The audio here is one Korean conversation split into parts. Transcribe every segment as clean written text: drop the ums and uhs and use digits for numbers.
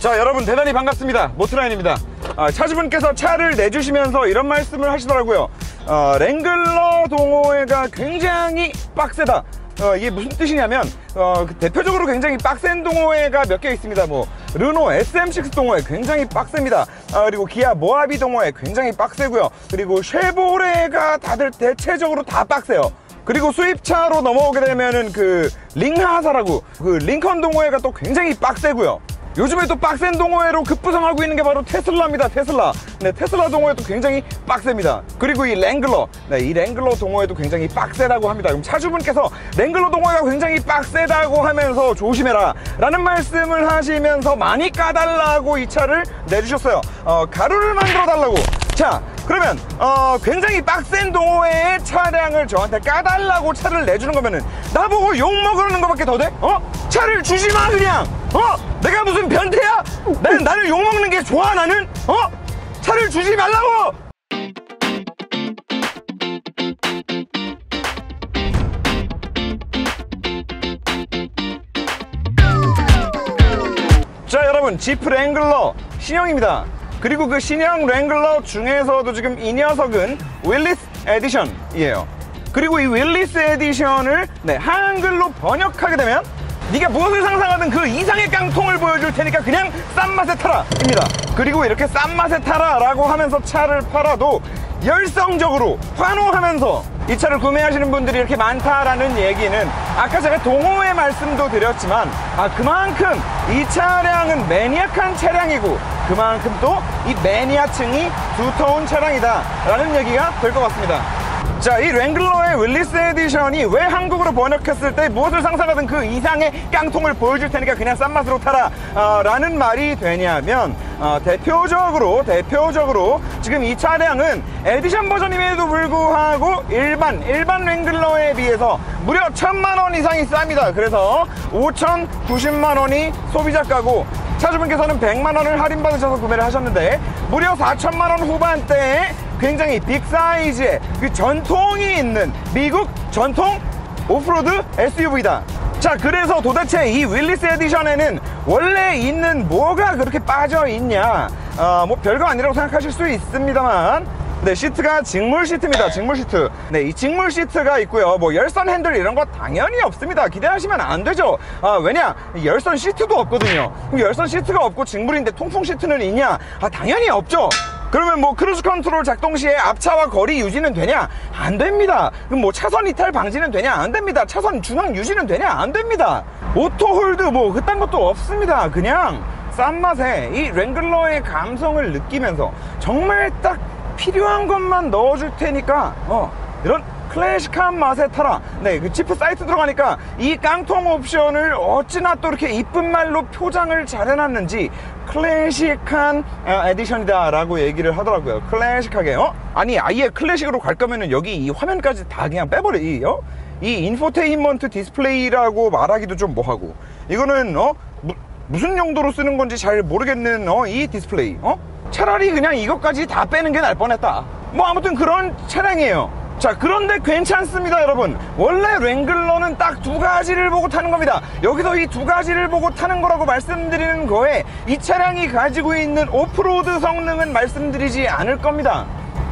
자, 여러분 대단히 반갑습니다. 모트라인입니다. 차주분께서 차를 내주시면서 이런 말씀을 하시더라고요. 랭글러 동호회가 굉장히 빡세다. 이게 무슨 뜻이냐면 대표적으로 굉장히 빡센 동호회가 몇 개 있습니다. 뭐 르노 SM6 동호회 굉장히 빡셉니다. 그리고 기아 모하비 동호회 굉장히 빡세고요. 그리고 쉐보레가 다들 대체적으로 다 빡세요. 그리고 수입차로 넘어오게 되면은 그 링하사라고 그 링컨 동호회가 또 굉장히 빡세고요. 요즘에 또 빡센 동호회로 급부상하고 있는 게 바로 테슬라입니다. 테슬라. 네, 테슬라 동호회도 굉장히 빡셉니다. 그리고 이 랭글러, 네, 이 랭글러 동호회도 굉장히 빡세다고 합니다. 그럼 차주분께서 랭글러 동호회가 굉장히 빡세다고 하면서 조심해라 라는 말씀을 하시면서 많이 까달라고 이 차를 내주셨어요. 가루를 만들어 달라고. 자, 그러면 굉장히 빡센 동호회의 차량을 저한테 까달라고 차를 내주는 거면은 나보고 욕먹으라는 거밖에 더 돼? 차를 주지 마 그냥. 내가 무슨 변태야? 나를 욕먹는 게 좋아 나는? 차를 주지 말라고. 자, 여러분 지프 랭글러 신형입니다. 그리고 그 신형 랭글러 중에서도 지금 이 녀석은 윌리스 에디션이에요. 그리고 이 윌리스 에디션을 한글로 번역하게 되면 네가 무엇을 상상하든 그 이상의 깡통을 보여줄 테니까 그냥 싼 맛에 타라 입니다. 그리고 이렇게 싼 맛에 타라 라고 하면서 차를 팔아도 열성적으로 환호하면서 이 차를 구매하시는 분들이 이렇게 많다라는 얘기는 아까 제가 동호회 말씀도 드렸지만 그만큼 이 차량은 매니악한 차량이고 그만큼 또 이 매니아층이 두터운 차량이다 라는 얘기가 될 것 같습니다. 자, 이 랭글러의 윌리스 에디션이 왜 한국으로 번역했을 때 무엇을 상상하든 그 이상의 깡통을 보여줄 테니까 그냥 싼 맛으로 타라 라는 말이 되냐면 대표적으로 지금 이 차량은 에디션 버전임에도 불구하고 일반 랭글러에 비해서 무려 1000만원 이상이 쌉니다. 그래서 5,090만원이 소비자가고 차주분께서는 100만원을 할인받으셔서 구매를 하셨는데 무려 4천만원 후반대에 굉장히 빅사이즈의 그 전통이 있는 미국 전통 오프로드 SUV다. 자, 그래서 도대체 이 윌리스 에디션에는 원래 있는 뭐가 그렇게 빠져있냐, 뭐 별거 아니라고 생각하실 수 있습니다만 네, 시트가 직물 시트입니다. 직물 시트. 네, 이 직물 시트가 있고요. 뭐 열선 핸들 이런 거 당연히 없습니다. 기대하시면 안 되죠. 왜냐? 열선 시트도 없거든요. 그럼 열선 시트가 없고 직물인데 통풍 시트는 있냐? 당연히 없죠. 그러면 뭐 크루즈 컨트롤 작동 시에 앞차와 거리 유지는 되냐? 안 됩니다. 그럼 뭐 차선 이탈 방지는 되냐? 안 됩니다. 차선 중앙 유지는 되냐? 안 됩니다. 오토 홀드 뭐 그딴 것도 없습니다. 그냥 싼 맛에 이 랭글러의 감성을 느끼면서 정말 딱 필요한 것만 넣어줄 테니까 이런 클래식한 맛에 타라. 네, 그 지프 사이트 들어가니까 이 깡통 옵션을 어찌나 또 이렇게 이쁜 말로 표장을 잘 해놨는지 클래식한 에디션이다 라고 얘기를 하더라고요. 클래식하게. 아니 아예 클래식으로 갈 거면은 여기 이 화면까지 다 그냥 빼버려. 이 인포테인먼트 디스플레이라고 말하기도 좀 뭐하고, 이거는 무슨 용도로 쓰는 건지 잘 모르겠는 이 디스플레이. 차라리 그냥 이것까지 다 빼는 게 나을 뻔했다. 뭐 아무튼 그런 차량이에요. 자, 그런데 괜찮습니다 여러분. 원래 랭글러는 딱 두 가지를 보고 타는 겁니다. 여기서 이 두 가지를 보고 타는 거라고 말씀드리는 거에 이 차량이 가지고 있는 오프로드 성능은 말씀드리지 않을 겁니다.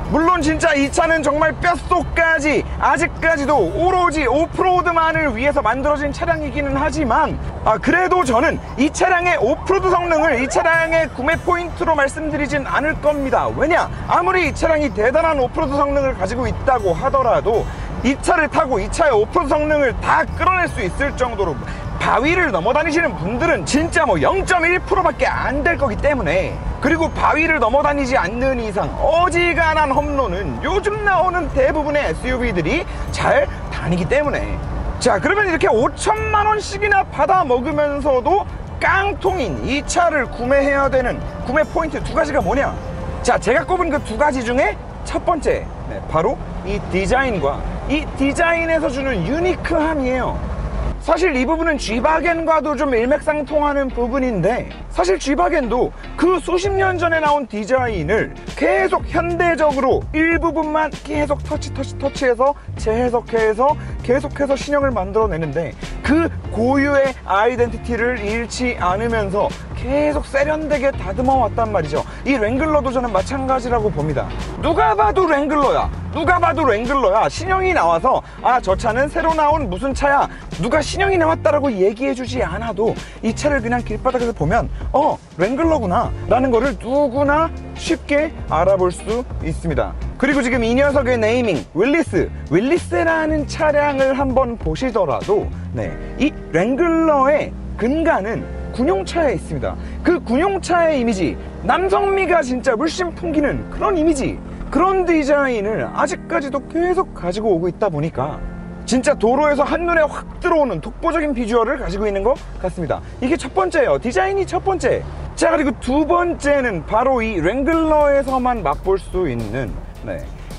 물론 진짜 이 차는 정말 뼛속까지 아직까지도 오로지 오프로드만을 위해서 만들어진 차량이기는 하지만 그래도 저는 이 차량의 오프로드 성능을 이 차량의 구매 포인트로 말씀드리진 않을 겁니다. 왜냐? 아무리 이 차량이 대단한 오프로드 성능을 가지고 있다고 하더라도 이 차를 타고 이 차의 오프로드 성능을 다 끌어낼 수 있을 정도로 바위를 넘어 다니시는 분들은 진짜 뭐 0.1%밖에 안 될 거기 때문에, 그리고 바위를 넘어 다니지 않는 이상 어지간한 험로는 요즘 나오는 대부분의 SUV들이 잘 다니기 때문에. 자, 그러면 이렇게 5천만원씩이나 받아 먹으면서도 깡통인 이 차를 구매해야 되는 구매 포인트 두 가지가 뭐냐? 자, 제가 꼽은 그 두 가지 중에 첫 번째, 바로 이 디자인과 이 디자인에서 주는 유니크함이에요. 사실 이 부분은 G바겐과도 좀 일맥상통하는 부분인데, 사실 G바겐도 그 수십 년 전에 나온 디자인을 계속 현대적으로 일부분만 계속 터치해서 재해석해서 계속해서 신형을 만들어내는데, 그 고유의 아이덴티티를 잃지 않으면서 계속 세련되게 다듬어 왔단 말이죠. 이 랭글러도 저는 마찬가지라고 봅니다. 누가 봐도 랭글러야. 누가 봐도 랭글러야. 신형이 나와서 아, 저 차는 새로 나온 무슨 차야, 누가 신형이 나왔다라고 얘기해주지 않아도 이 차를 그냥 길바닥에서 보면 랭글러구나 라는 거를 누구나 쉽게 알아볼 수 있습니다. 그리고 지금 이 녀석의 네이밍 윌리스라는 차량을 한번 보시더라도 이 랭글러의 근간은 군용차에 있습니다. 그 군용차의 이미지, 남성미가 진짜 물씬 풍기는 그런 이미지, 그런 디자인을 아직까지도 계속 가지고 오고 있다 보니까 진짜 도로에서 한눈에 확 들어오는 독보적인 비주얼을 가지고 있는 것 같습니다. 이게 첫 번째예요. 디자인이 첫 번째. 자, 그리고 두 번째는 바로 이 랭글러에서만 맛볼 수 있는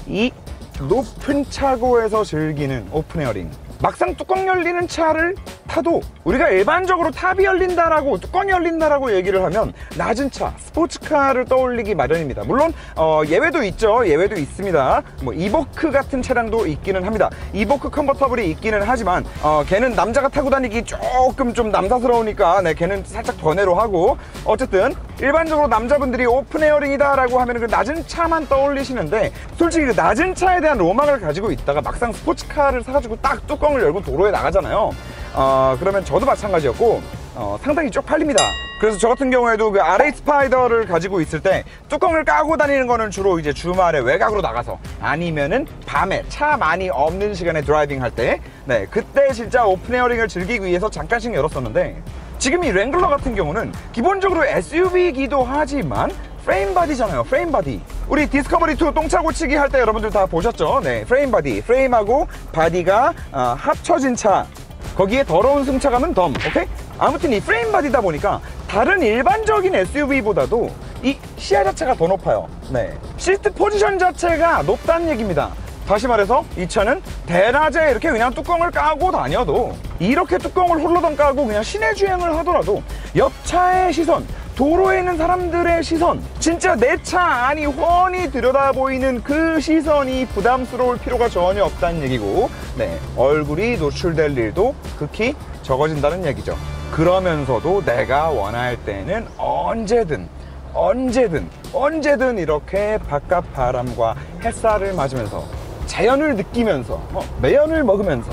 이 높은 차고에서 즐기는 오픈 에어링. 막상 뚜껑 열리는 차를 타도 우리가 일반적으로 탑이 열린다라고, 뚜껑이 열린다라고 얘기를 하면 낮은 차, 스포츠카를 떠올리기 마련입니다. 물론 예외도 있죠. 예외도 있습니다. 뭐 이보크 같은 차량도 있기는 합니다. 이보크 컨버터블이 있기는 하지만 걔는 남자가 타고 다니기 조금 좀 남사스러우니까 걔는 살짝 번외로 하고, 어쨌든 일반적으로 남자분들이 오픈 에어링이다 라고 하면 그 낮은 차만 떠올리시는데, 솔직히 그 낮은 차에 대한 로망을 가지고 있다가 막상 스포츠카를 사가지고 딱 뚜껑을 열고 도로에 나가잖아요. 그러면 저도 마찬가지였고 상당히 쪽팔립니다. 그래서 저 같은 경우에도 그 R8 스파이더를 가지고 있을 때 뚜껑을 까고 다니는 거는 주로 이제 주말에 외곽으로 나가서, 아니면은 밤에 차 많이 없는 시간에 드라이빙 할 때, 그때 진짜 오픈 에어링을 즐기기 위해서 잠깐씩 열었었는데, 지금 이 랭글러 같은 경우는 기본적으로 SUV이기도 하지만 프레임 바디잖아요. 프레임 바디. 우리 디스커버리2 똥차 고치기 할 때 여러분들 다 보셨죠? 프레임 바디. 프레임하고 바디가 합쳐진 차. 거기에 더러운 승차감은 덤. 오케이? 아무튼 이 프레임 바디다 보니까 다른 일반적인 SUV보다도 이 시야 자체가 더 높아요. 시트 포지션 자체가 높다는 얘기입니다. 다시 말해서 이 차는 대낮에 이렇게 그냥 뚜껑을 까고 다녀도, 이렇게 뚜껑을 홀로던 까고 그냥 시내 주행을 하더라도 옆차의 시선, 도로에 있는 사람들의 시선, 진짜 내 차 안이 훤히 들여다보이는 그 시선이 부담스러울 필요가 전혀 없다는 얘기고, 얼굴이 노출될 일도 극히 적어진다는 얘기죠. 그러면서도 내가 원할 때는 언제든 이렇게 바깥 바람과 햇살을 맞으면서, 자연을 느끼면서, 매연을 먹으면서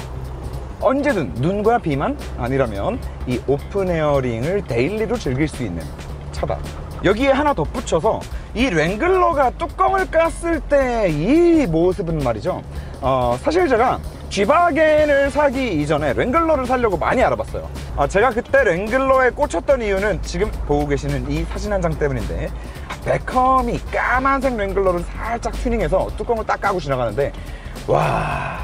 언제든, 눈과 비만 아니라면 이 오픈 에어링을 데일리로 즐길 수 있는 차다. 여기에 하나 덧붙여서 이 랭글러가 뚜껑을 깠을 때 이 모습은 말이죠, 사실 제가 G바겐을 사기 이전에 랭글러를 사려고 많이 알아봤어요. 제가 그때 랭글러에 꽂혔던 이유는 지금 보고 계시는 이 사진 한 장 때문인데, 베컴이 까만색 랭글러를 살짝 튜닝해서 뚜껑을 딱 까고 지나가는데, 와,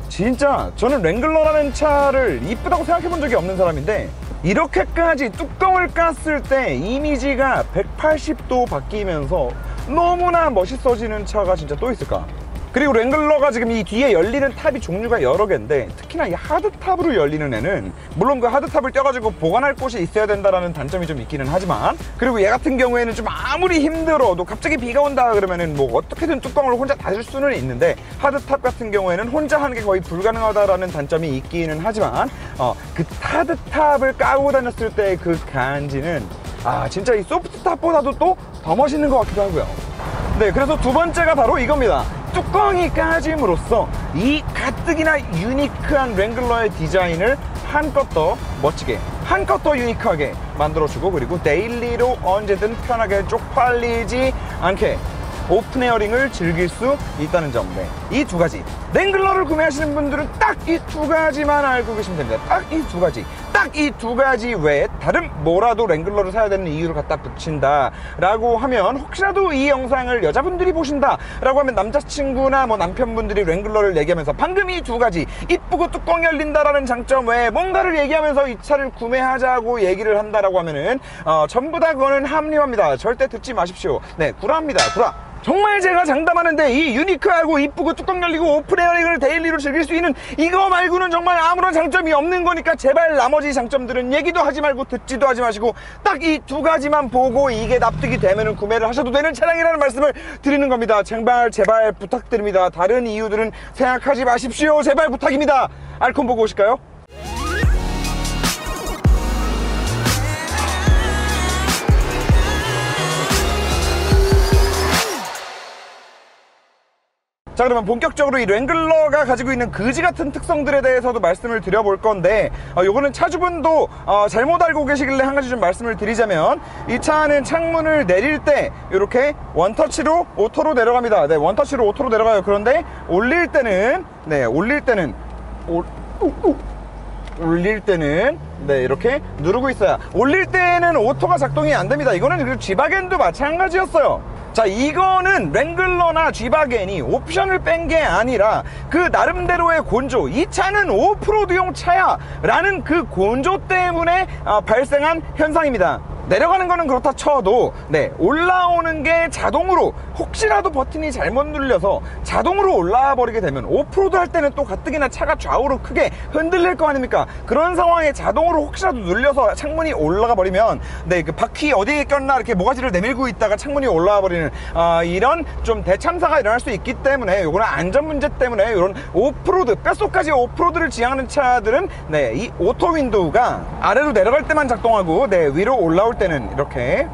진짜 저는 랭글러라는 차를 이쁘다고 생각해 본 적이 없는 사람인데, 이렇게까지 뚜껑을 깠을 때 이미지가 180도 바뀌면서 너무나 멋있어지는 차가 진짜 또 있을까? 그리고 랭글러가 지금 이 뒤에 열리는 탑이 종류가 여러 개인데, 특히나 이 하드탑으로 열리는 애는 물론 그 하드탑을 떼가지고 보관할 곳이 있어야 된다라는 단점이 좀 있기는 하지만, 그리고 얘 같은 경우에는 좀 아무리 힘들어도 갑자기 비가 온다 그러면은 뭐 어떻게든 뚜껑을 혼자 닫을 수는 있는데, 하드탑 같은 경우에는 혼자 하는 게 거의 불가능하다라는 단점이 있기는 하지만, 그 하드탑을 까고 다녔을 때 그 간지는 진짜 이 소프트탑보다도 또 더 멋있는 것 같기도 하고요. 그래서 두 번째가 바로 이겁니다. 뚜껑이 까짐으로써 이 가뜩이나 유니크한 랭글러의 디자인을 한껏 더 멋지게, 한껏 더 유니크하게 만들어주고, 그리고 데일리로 언제든 편하게 쪽팔리지 않게 오픈 에어링을 즐길 수 있다는 점. 이 두 가지. 랭글러를 구매하시는 분들은 딱 이 두 가지만 알고 계시면 됩니다. 딱 이 두 가지. 딱 이 두 가지 외에 다른 뭐라도 랭글러를 사야 되는 이유를 갖다 붙인다 라고 하면, 혹시라도 이 영상을 여자분들이 보신다 라고 하면 남자친구나 뭐 남편분들이 랭글러를 얘기하면서 방금 이 두 가지 이쁘고 뚜껑 열린다라는 장점 외에 뭔가를 얘기하면서 이 차를 구매하자고 얘기를 한다라고 하면은 전부 다 그거는 합리화입니다. 절대 듣지 마십시오. 네, 구라입니다. 구라. 정말 제가 장담하는데 이 유니크하고 이쁘고 뚜껑 열리고 오픈에어링을 데일리로 즐길 수 있는 이거 말고는 정말 아무런 장점이 없는 거니까 제발 나머지 장점들은 얘기도 하지 말고 듣지도 하지 마시고 딱 이 두 가지만 보고 이게 납득이 되면은 구매를 하셔도 되는 차량이라는 말씀을 드리는 겁니다. 제발 부탁드립니다. 다른 이유들은 생각하지 마십시오. 제발 부탁입니다. 알콘 보고 오실까요? 자, 그러면 본격적으로 이 랭글러가 가지고 있는 그지 같은 특성들에 대해서도 말씀을 드려볼 건데, 요거는 차주분도 잘못 알고 계시길래 한 가지 좀 말씀을 드리자면, 이 차는 창문을 내릴 때 이렇게 원터치로 오토로 내려갑니다. 네, 원터치로 오토로 내려가요. 그런데 올릴 때는 네, 이렇게 누르고 있어요. 올릴 때는 오토가 작동이 안 됩니다. 이거는 G바겐도 마찬가지였어요. 자, 이거는 랭글러나 G바겐이 옵션을 뺀 게 아니라 그 나름대로의 곤조, 이 차는 오프로드용 차야 라는 그 곤조 때문에 발생한 현상입니다. 내려가는 거는 그렇다 쳐도 네, 올라오는 게 자동으로, 혹시라도 버튼이 잘못 눌려서 자동으로 올라와 버리게 되면 오프로드 할 때는 또 가뜩이나 차가 좌우로 크게 흔들릴 거 아닙니까? 그런 상황에 자동으로 혹시라도 눌려서 창문이 올라가 버리면 네, 그 바퀴 어디에 꼈나 이렇게 모가지를 내밀고 있다가 창문이 올라와 버리는 이런 좀 대참사가 일어날 수 있기 때문에, 요거는 안전 문제 때문에 이런 오프로드, 뼛속까지 오프로드를 지향하는 차들은 네, 이 오토 윈도우가 아래로 내려갈 때만 작동하고 네, 위로 올라올 때는 이렇게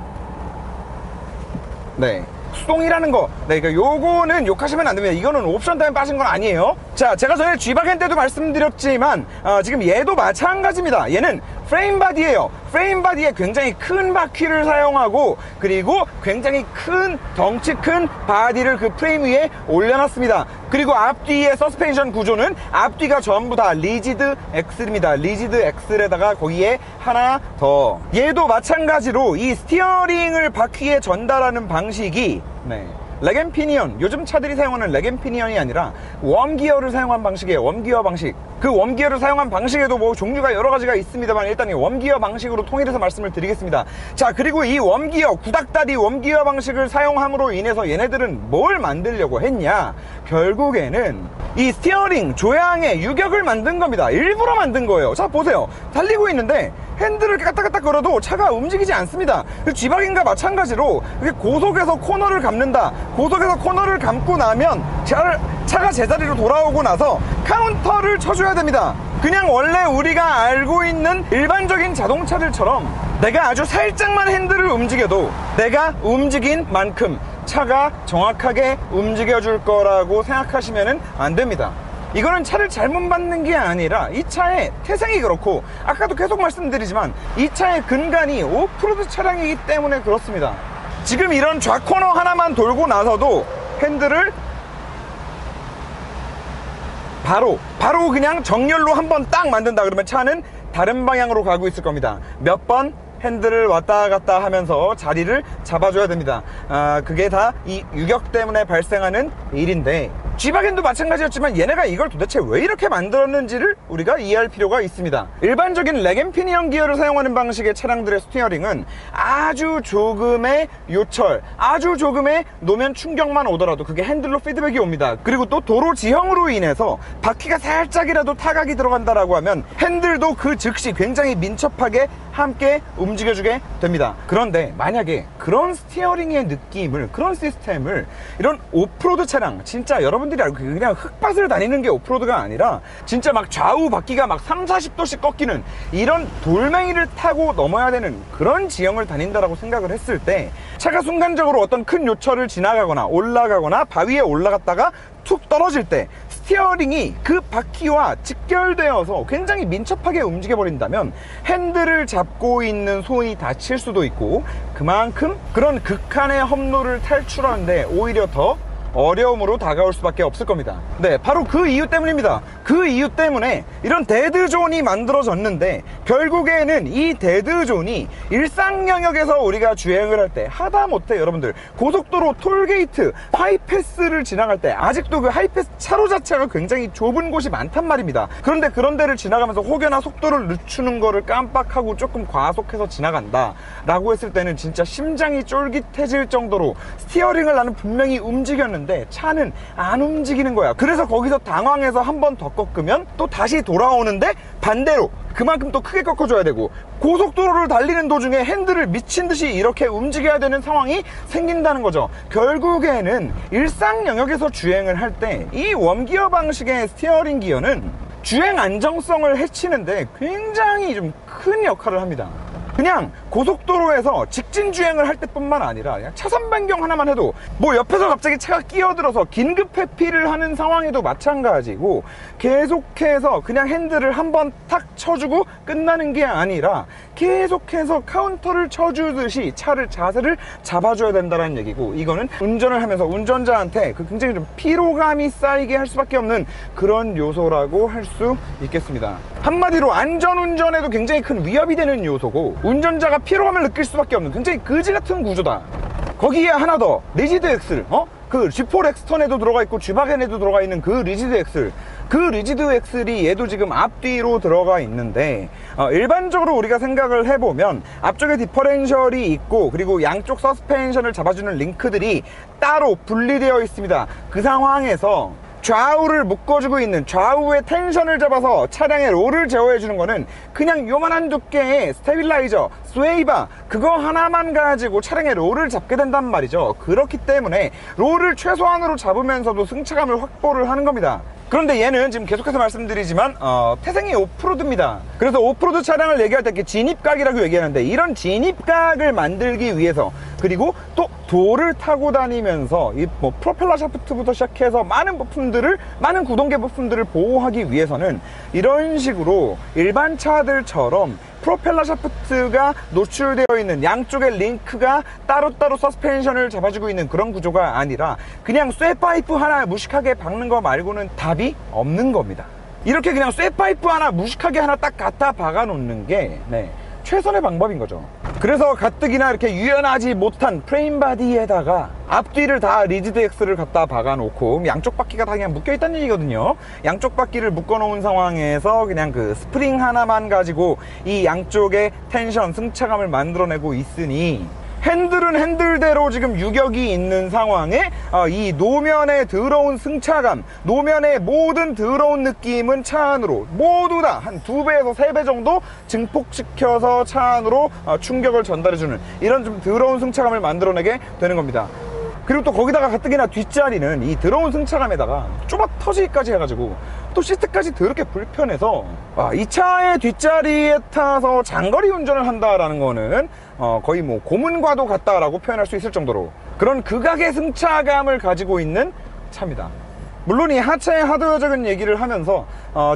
네, 수동이라는 거, 네, 그러니까 요거는 욕하시면 안 됩니다. 이거는 옵션 때문에 빠진 건 아니에요. 자, 제가 전에 G바겐 때도 말씀드렸지만 지금 얘도 마찬가지입니다. 얘는 프레임 바디예요. 프레임 바디에 굉장히 큰 바퀴를 사용하고, 그리고 굉장히 큰 덩치 큰 바디를 그 프레임 위에 올려놨습니다. 그리고 앞뒤의 서스펜션 구조는 앞뒤가 전부 다 리지드 엑셀입니다. 리지드 엑셀에다가 거기에 하나 더, 얘도 마찬가지로 이 스티어링을 바퀴에 전달하는 방식이 네, 렉앤피니언, 요즘 차들이 사용하는 렉앤피니언이 아니라 웜기어를 사용한 방식이에요. 웜기어 방식. 그 웜기어를 사용한 방식에도 뭐 종류가 여러 가지가 있습니다만, 일단 이 웜기어 방식으로 통일해서 말씀을 드리겠습니다. 자, 그리고 이 웜기어, 구닥다리 웜기어 방식을 사용함으로 인해서 얘네들은 뭘 만들려고 했냐, 결국에는 이 스티어링 조향의 유격을 만든 겁니다. 일부러 만든 거예요. 자, 보세요. 달리고 있는데 핸들을 까딱까딱 걸어도 차가 움직이지 않습니다. G바겐과 마찬가지로 고속에서 코너를 감는다. 고속에서 코너를 감고 나면 차가 제자리로 돌아오고 나서 카운터를 쳐줘야 됩니다. 그냥 원래 우리가 알고 있는 일반적인 자동차들처럼 내가 아주 살짝만 핸들을 움직여도 내가 움직인 만큼 차가 정확하게 움직여줄 거라고 생각하시면 안 됩니다. 이거는 차를 잘못 받는 게 아니라 이 차의 태생이 그렇고, 아까도 계속 말씀드리지만 이 차의 근간이 오프로드 차량이기 때문에 그렇습니다. 지금 이런 좌코너 하나만 돌고 나서도 핸들을 바로 그냥 정렬로 한번 딱 만든다 그러면 차는 다른 방향으로 가고 있을 겁니다. 몇 번 핸들을 왔다 갔다 하면서 자리를 잡아줘야 됩니다. 그게 다 이 유격 때문에 발생하는 일인데, G바겐도 마찬가지였지만 얘네가 이걸 도대체 왜 이렇게 만들었는지를 우리가 이해할 필요가 있습니다. 일반적인 렉앤피니언 기어를 사용하는 방식의 차량들의 스티어링은 아주 조금의 요철, 아주 조금의 노면 충격만 오더라도 그게 핸들로 피드백이 옵니다. 그리고 또 도로 지형으로 인해서 바퀴가 살짝이라도 타각이 들어간다라고 하면 핸들도 그 즉시 굉장히 민첩하게 함께 움직여주게 됩니다. 그런데 만약에 그런 스티어링의 느낌을, 그런 시스템을 이런 오프로드 차량, 진짜 여러분들이 알고 그냥 흙밭을 다니는 게 오프로드가 아니라 진짜 막 좌우 바퀴가 막 30~40도씩 꺾이는 이런 돌멩이를 타고 넘어야 되는 그런 지형을 다닌다라고 생각을 했을 때, 차가 순간적으로 어떤 큰 요철을 지나가거나 올라가거나 바위에 올라갔다가 툭 떨어질 때 스티어링이 그 바퀴와 직결되어서 굉장히 민첩하게 움직여 버린다면 핸들을 잡고 있는 손이 다칠 수도 있고, 그만큼 그런 극한의 험로를 탈출하는데 오히려 더 어려움으로 다가올 수밖에 없을 겁니다. 네, 바로 그 이유 때문입니다. 그 이유 때문에 이런 데드존이 만들어졌는데, 결국에는 이 데드존이 일상 영역에서 우리가 주행을 할 때 하다못해 여러분들 고속도로 톨게이트 하이패스를 지나갈 때 아직도 그 하이패스 차로 자체가 굉장히 좁은 곳이 많단 말입니다. 그런데 그런 데를 지나가면서 혹여나 속도를 늦추는 거를 깜빡하고 조금 과속해서 지나간다 라고 했을 때는 진짜 심장이 쫄깃해질 정도로 스티어링을 나는 분명히 움직였는데 차는 안 움직이는 거야. 그래서 거기서 당황해서 한 번 더 꺾으면 또 다시 돌아오는데 반대로 그만큼 또 크게 꺾어줘야 되고, 고속도로를 달리는 도중에 핸들을 미친듯이 이렇게 움직여야 되는 상황이 생긴다는 거죠. 결국에는 일상 영역에서 주행을 할 때 이 웜기어 방식의 스티어링 기어는 주행 안정성을 해치는데 굉장히 좀 큰 역할을 합니다. 그냥 고속도로에서 직진 주행을 할 때뿐만 아니라 그냥 차선 변경 하나만 해도, 뭐 옆에서 갑자기 차가 끼어들어서 긴급 회피를 하는 상황에도 마찬가지고, 계속해서 그냥 핸들을 한번 탁 쳐주고 끝나는 게 아니라 계속해서 카운터를 쳐주듯이 차를 자세를 잡아줘야 된다는 얘기고, 이거는 운전을 하면서 운전자한테 그 굉장히 좀 피로감이 쌓이게 할 수밖에 없는 그런 요소라고 할 수 있겠습니다. 한마디로 안전운전에도 굉장히 큰 위협이 되는 요소고, 운전자가 피로감을 느낄 수밖에 없는 굉장히 그지 같은 구조다. 거기에 하나 더, 리지드 엑셀, 그 G4 렉스턴에도 들어가 있고 G바겐에도 들어가 있는 그 리지드 엑셀, 그 리지드 엑셀이 얘도 지금 앞뒤로 들어가 있는데, 일반적으로 우리가 생각을 해보면 앞쪽에 디퍼렌셜이 있고, 그리고 양쪽 서스펜션을 잡아주는 링크들이 따로 분리되어 있습니다. 그 상황에서 좌우를 묶어주고 있는, 좌우의 텐션을 잡아서 차량의 롤을 제어해주는 거는 그냥 요만한 두께의 스테빌라이저, 스웨이바, 그거 하나만 가지고 차량의 롤을 잡게 된단 말이죠. 그렇기 때문에 롤을 최소한으로 잡으면서도 승차감을 확보를 하는 겁니다. 그런데 얘는 지금 계속해서 말씀드리지만 태생이 오프로드입니다. 그래서 오프로드 차량을 얘기할 때 이렇게 진입각이라고 얘기하는데, 이런 진입각을 만들기 위해서, 그리고 또 도를 타고 다니면서 이 뭐 프로펠러 샤프트부터 시작해서 많은 부품들을, 많은 구동계 부품들을 보호하기 위해서는 이런 식으로 일반 차들처럼 프로펠러 샤프트가 노출되어 있는, 양쪽의 링크가 따로따로 서스펜션을 잡아주고 있는 그런 구조가 아니라 그냥 쇠파이프 하나 무식하게 박는 거 말고는 답이 없는 겁니다. 이렇게 그냥 쇠파이프 하나 무식하게 하나 딱 갖다 박아 놓는 게 최선의 방법인 거죠. 그래서 가뜩이나 이렇게 유연하지 못한 프레임 바디에다가 앞뒤를 다 리지드 엑스를 갖다 박아 놓고 양쪽 바퀴가 다 그냥 묶여 있다는 얘기거든요. 양쪽 바퀴를 묶어 놓은 상황에서 그냥 그 스프링 하나만 가지고 이 양쪽의 텐션, 승차감을 만들어내고 있으니, 핸들은 핸들대로 지금 유격이 있는 상황에 이 노면에 더러운 승차감, 노면의 모든 더러운 느낌은 차 안으로 모두 다 한 2배에서 3배 정도 증폭시켜서 차 안으로 충격을 전달해주는 이런 좀 더러운 승차감을 만들어내게 되는 겁니다. 그리고 또 거기다가 가뜩이나 뒷자리는 이 더러운 승차감에다가 좁아 터지기까지 해가지고 또 시트까지 더럽게 불편해서, 이 차의 뒷자리에 타서 장거리 운전을 한다라는 거는 거의 뭐 고문과도 같다라고 표현할 수 있을 정도로 그런 극악의 승차감을 가지고 있는 차입니다. 물론 이 하차의 하드웨어적인 얘기를 하면서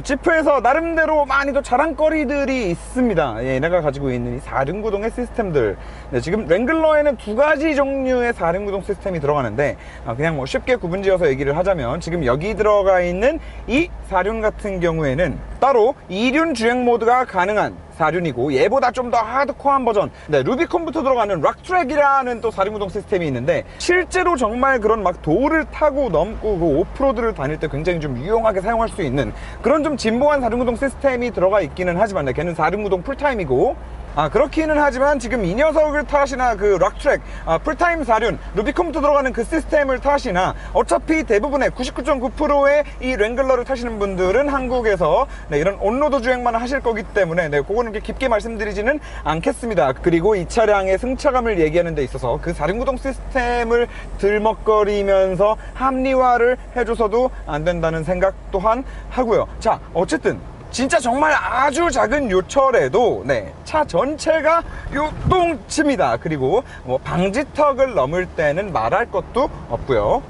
지프에서 나름대로 많이도 자랑거리들이 있습니다. 얘네가 가지고 있는 이 4륜구동의 시스템들. 지금 랭글러에는 2가지 종류의 4륜구동 시스템이 들어가는데, 그냥 뭐 쉽게 구분지어서 얘기를 하자면, 지금 여기 들어가 있는 이 4륜 같은 경우에는 따로 2륜 주행 모드가 가능한 4륜이고, 얘보다 좀 더 하드코어한 버전, 루비콘부터 들어가는 락트랙이라는 또 4륜구동 시스템이 있는데, 실제로 정말 그런 막 도를 타고 넘고 그 오프로드를 다닐 때 굉장히 좀 유용하게 사용할 수 있는 그런 좀 진보한 4륜구동 시스템이 들어가 있기는 하지만, 걔는 4륜구동 풀타임이고, 그렇기는 하지만 지금 이 녀석을 타시나 그 락트랙, 풀타임 4륜, 루비콘부터 들어가는 그 시스템을 타시나, 어차피 대부분의 99.9%의 이 랭글러를 타시는 분들은 한국에서 이런 온로드 주행만 하실 거기 때문에 그거는 이렇게 깊게 말씀드리지는 않겠습니다. 그리고 이 차량의 승차감을 얘기하는 데 있어서 그 4륜구동 시스템을 들먹거리면서 합리화를 해줘서도 안 된다는 생각 또한 하고요. 자, 어쨌든 진짜 정말 아주 작은 요철에도 차 전체가 요동칩니다. 그리고 뭐 방지턱을 넘을 때는 말할 것도 없고요.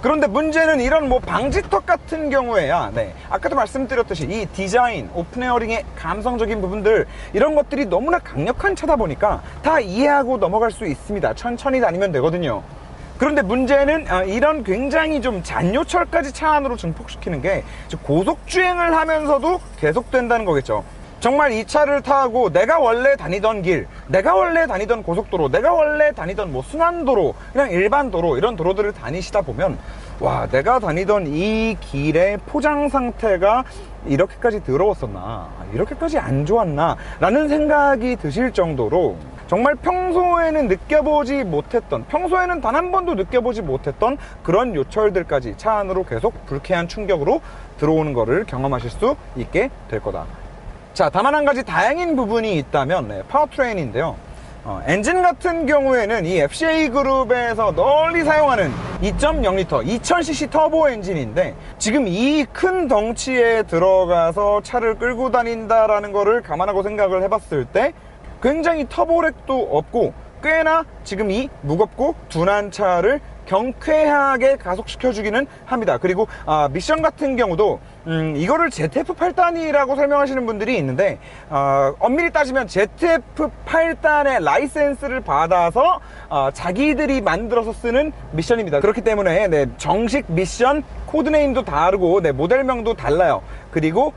그런데 문제는 이런 뭐 방지턱 같은 경우에야 아까도 말씀드렸듯이 이 디자인, 오픈에어링의 감성적인 부분들, 이런 것들이 너무나 강력한 차다 보니까 다 이해하고 넘어갈 수 있습니다. 천천히 다니면 되거든요. 그런데 문제는 이런 굉장히 좀 잔요철까지 차 안으로 증폭시키는 게 고속주행을 하면서도 계속된다는 거겠죠. 정말 이 차를 타고 내가 원래 다니던 길, 내가 원래 다니던 고속도로, 내가 원래 다니던 뭐 순환도로, 그냥 일반 도로, 이런 도로들을 다니시다 보면 와, 내가 다니던 이 길의 포장 상태가 이렇게까지 더러웠었나, 이렇게까지 안 좋았나 라는 생각이 드실 정도로 정말 평소에는 느껴보지 못했던, 평소에는 단 한 번도 느껴보지 못했던 그런 요철들까지 차 안으로 계속 불쾌한 충격으로 들어오는 거를 경험하실 수 있게 될 거다. 자, 다만 한 가지 다행인 부분이 있다면 파워트레인인데요. 엔진 같은 경우에는 이 FCA 그룹에서 널리 사용하는 2.0L 2000cc 터보 엔진인데, 지금 이 큰 덩치에 들어가서 차를 끌고 다닌다라는 거를 감안하고 생각을 해봤을 때 굉장히 터보렉도 없고 꽤나 지금 이 무겁고 둔한 차를 경쾌하게 가속시켜주기는 합니다. 그리고 미션 같은 경우도 이거를 ZF8단이라고 설명하시는 분들이 있는데, 엄밀히 따지면 ZF8단의 라이센스를 받아서 자기들이 만들어서 쓰는 미션입니다. 그렇기 때문에 정식 미션 코드네임도 다르고 모델명도 달라요. 그리고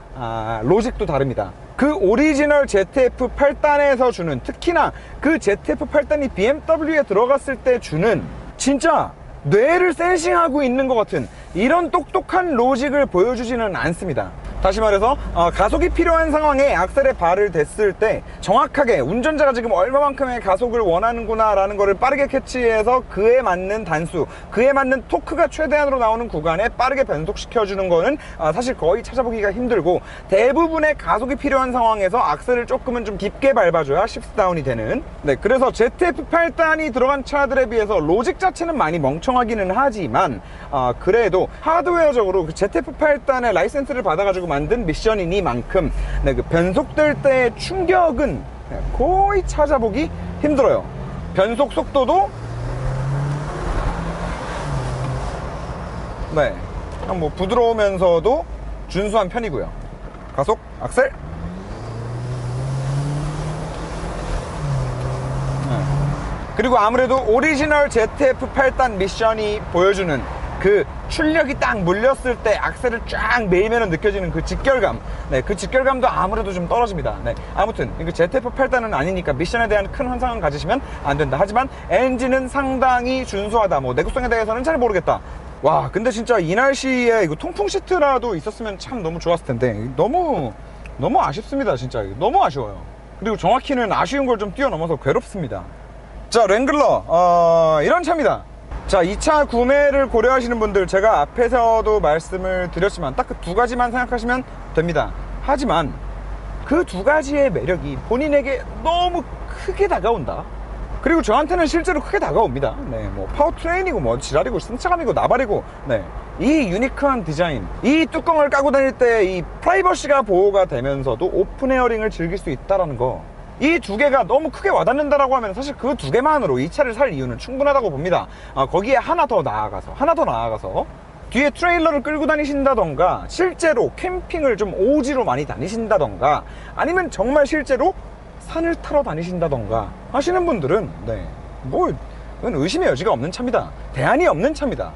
로직도 다릅니다. 그 오리지널 ZF8단에서 주는, 특히나 그 ZF8단이 BMW에 들어갔을 때 주는 진짜 뇌를 센싱하고 있는 것 같은 이런 똑똑한 로직을 보여주지는 않습니다. 다시 말해서 가속이 필요한 상황에 악셀에 발을 댔을 때 정확하게 운전자가 지금 얼마만큼의 가속을 원하는구나 라는 거를 빠르게 캐치해서 그에 맞는 단수, 그에 맞는 토크가 최대한으로 나오는 구간에 빠르게 변속시켜주는 거는 사실 거의 찾아보기가 힘들고, 대부분의 가속이 필요한 상황에서 악셀을 조금은 좀 깊게 밟아줘야 시프트다운이 되는, 그래서 ZF8단이 들어간 차들에 비해서 로직 자체는 많이 멍청하기는 하지만 그래도 하드웨어적으로 그 ZF8단의 라이센스를 받아가지고 만든 미션이니만큼 그 변속될 때의 충격은 거의 찾아보기 힘들어요. 변속 속도도 뭐 부드러우면서도 준수한 편이고요. 가속, 악셀. 그리고 아무래도 오리지널 ZF8단 미션이 보여주는 그 출력이 딱 물렸을 때 악셀을 쫙 밀면 느껴지는 그 직결감, 그 직결감도 아무래도 좀 떨어집니다. 아무튼 이거 ZF8단은 아니니까 미션에 대한 큰 환상은 가지시면 안 된다. 하지만 엔진은 상당히 준수하다. 뭐 내구성에 대해서는 잘 모르겠다. 와, 근데 진짜 이 날씨에 이거 통풍 시트라도 있었으면 참 너무 좋았을 텐데 너무 아쉽습니다. 진짜 너무 아쉬워요. 그리고 정확히는 아쉬운 걸 좀 뛰어넘어서 괴롭습니다. 자, 랭글러 이런 차입니다. 자, 이 차 구매를 고려하시는 분들, 제가 앞에서도 말씀을 드렸지만 딱 그 두 가지만 생각하시면 됩니다. 하지만 그 두 가지의 매력이 본인에게 너무 크게 다가온다. 그리고 저한테는 실제로 크게 다가옵니다. 뭐 파워트레인이고 뭐 지랄이고 승차감이고 나발이고, 이 유니크한 디자인, 이 뚜껑을 까고 다닐 때 이 프라이버시가 보호가 되면서도 오픈 에어링을 즐길 수 있다는 거, 이 두 개가 너무 크게 와닿는다라고 하면 사실 그 두 개만으로 이 차를 살 이유는 충분하다고 봅니다. 거기에 하나 더 나아가서 뒤에 트레일러를 끌고 다니신다던가, 실제로 캠핑을 좀 오지로 많이 다니신다던가, 아니면 정말 실제로 산을 타러 다니신다던가 하시는 분들은 뭐 이건 의심의 여지가 없는 차입니다. 대안이 없는 차입니다.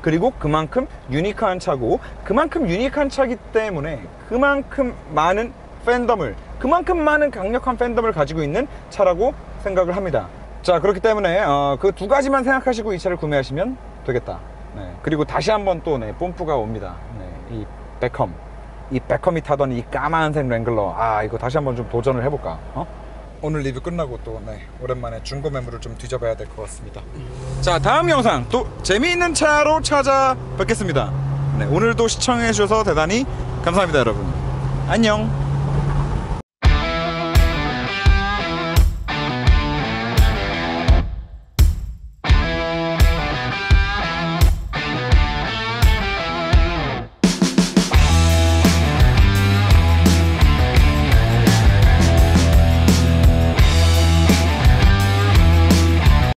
그리고 그만큼 유니크한 차고, 그만큼 유니크한 차기 때문에 그만큼 많은 팬덤을, 그만큼 많은 강력한 팬덤을 가지고 있는 차라고 생각을 합니다. 자, 그렇기 때문에 그 두 가지만 생각하시고 이 차를 구매하시면 되겠다. 그리고 다시 한번 또 뽐뿌가 옵니다. 이 베컴이 타던 이 까만색 랭글러, 이거 다시 한번 좀 도전을 해볼까? 오늘 리뷰 끝나고 또 오랜만에 중고 매물을 좀 뒤져봐야 될 것 같습니다. 자, 다음 영상 또 재미있는 차로 찾아뵙겠습니다. 오늘도 시청해 주셔서 대단히 감사합니다, 여러분. 안녕.